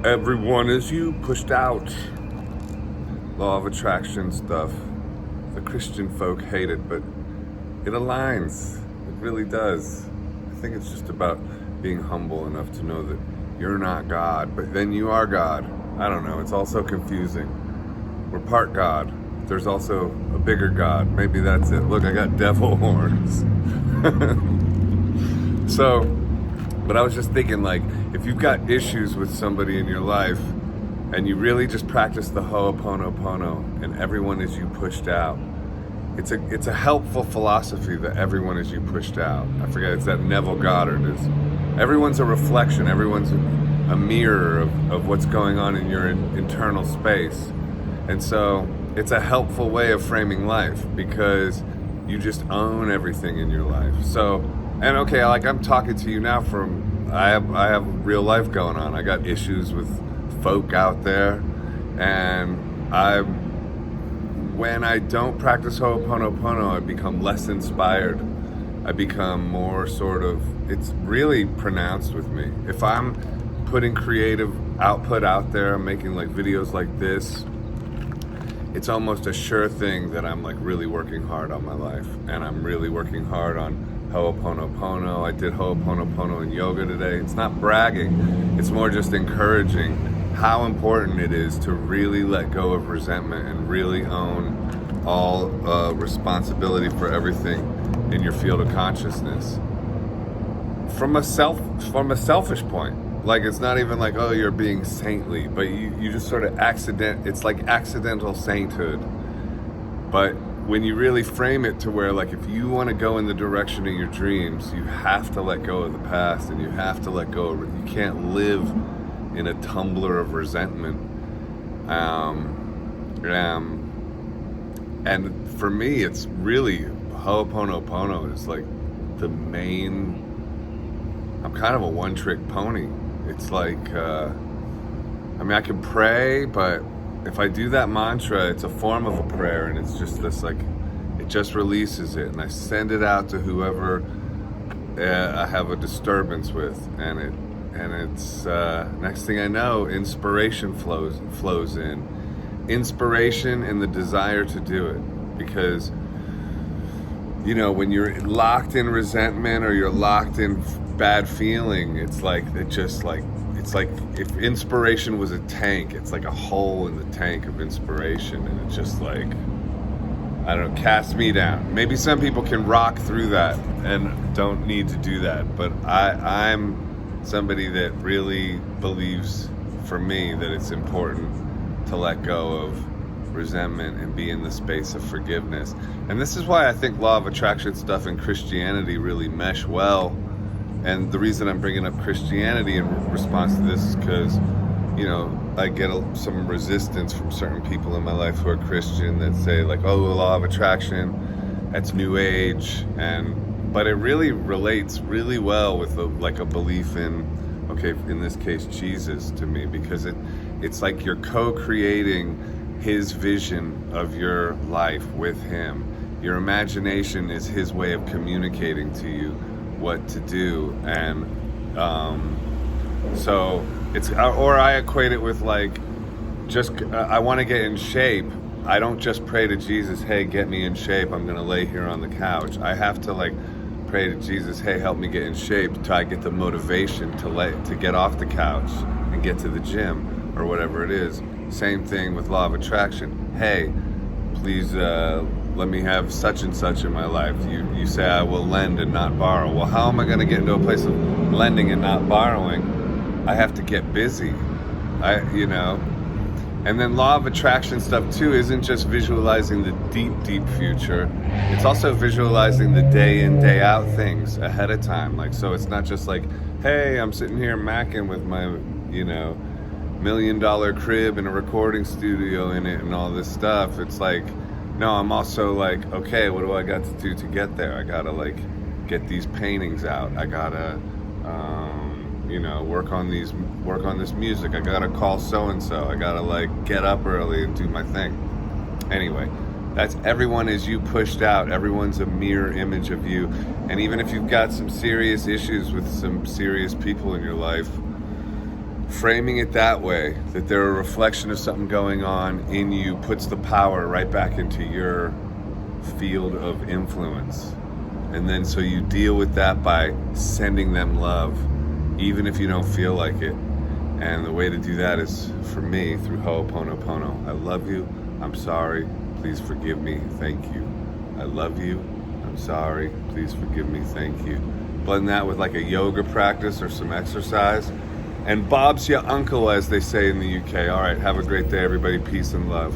Everyone is you pushed out. Law of attraction stuff. The Christian folk hate it, but it aligns. It really does. I think it's just about being humble enough to know that you're not God, but then you are God. I don't know. It's all so confusing. We're part God. There's also a bigger God. Maybe that's it. Look, I got devil horns. So, but I was just thinking, like, if you've got issues with somebody in your life and you really just practice the Hooponopono and everyone is you pushed out, it's a helpful philosophy that everyone is you pushed out. I forget, it's that Neville Goddard. Everyone's a reflection. Everyone's a mirror of what's going on in your internal space. And so it's a helpful way of framing life because you just own everything in your life. So, and okay, like I'm talking to you now I have real life going on. I got issues with folk out there, and when I don't practice Hooponopono, I become less inspired. I become more sort of, it's really pronounced with me. If I'm putting creative output out there, I'm making like videos like this, it's almost a sure thing that I'm like really working hard on my life, and I'm really working hard on Hooponopono. I did Hooponopono in yoga today. It's not bragging, it's more just encouraging how important it is to really let go of resentment and really own all responsibility for everything in your field of consciousness. From a selfish point. Like, it's not even like, oh, you're being saintly, but you just sort of it's like accidental sainthood. But when you really frame it to where, like, if you want to go in the direction of your dreams, you have to let go of the past, and you have to let go of it. You can't live in a tumbler of resentment. And for me, it's really, Hooponopono is like the main, I'm kind of a one-trick pony. It's like, I mean, I can pray, but if I do that mantra, it's a form of a prayer, and it's just this, like, it just releases it, and I send it out to whoever I have a disturbance with, and it's next thing I know, inspiration flows in. Inspiration and the desire to do it, because, you know, when you're locked in resentment or you're locked in bad feeling, it's like if inspiration was a tank, it's like a hole in the tank of inspiration, and it's just like, I don't know, cast me down. Maybe some people can rock through that and don't need to do that, but I'm somebody that really believes, for me, that it's important to let go of resentment and be in the space of forgiveness. And this is why I think law of attraction stuff and Christianity really mesh well. And the reason I'm bringing up Christianity in response to this is because, you know, I get some resistance from certain people in my life who are Christian that say, like, oh, the law of attraction, that's New Age. But it really relates really well with a belief in, okay, in this case, Jesus, to me, because it's like you're co-creating his vision of your life with him. Your imagination is his way of communicating to you what to do. And so it's, or I equate it with, like, just I want to get in shape. I don't just pray to Jesus, hey, get me in shape, I'm gonna lay here on the couch. I have to, like, pray to Jesus, hey, help me get in shape, till I get the motivation to get off the couch and get to the gym or whatever it is. Same thing with law of attraction. Hey, please let me have such and such in my life. You say I will lend and not borrow. Well, how am I going to get into a place of lending and not borrowing? I have to get busy. And then law of attraction stuff too isn't just visualizing the deep future. It's also visualizing the day in, day out things ahead of time. Like, so it's not just like, hey, I'm sitting here macking with my, $1 million crib and a recording studio in it and all this stuff. It's like, no, I'm also like, okay, what do I got to do to get there? I gotta, like, get these paintings out. I gotta, work on this music. I gotta call so-and-so. I gotta, like, get up early and do my thing. Anyway, that's everyone is you pushed out. Everyone's a mirror image of you. And even if you've got some serious issues with some serious people in your life, framing it that way, that they're a reflection of something going on in you, puts the power right back into your field of influence. And then so you deal with that by sending them love, even if you don't feel like it. And the way to do that is, for me, through Hooponopono. I love you. I'm sorry. Please forgive me. Thank you. I love you. I'm sorry. Please forgive me. Thank you. Blend that with like a yoga practice or some exercise. And Bob's your uncle, as they say in the UK. All right, have a great day, everybody. Peace and love.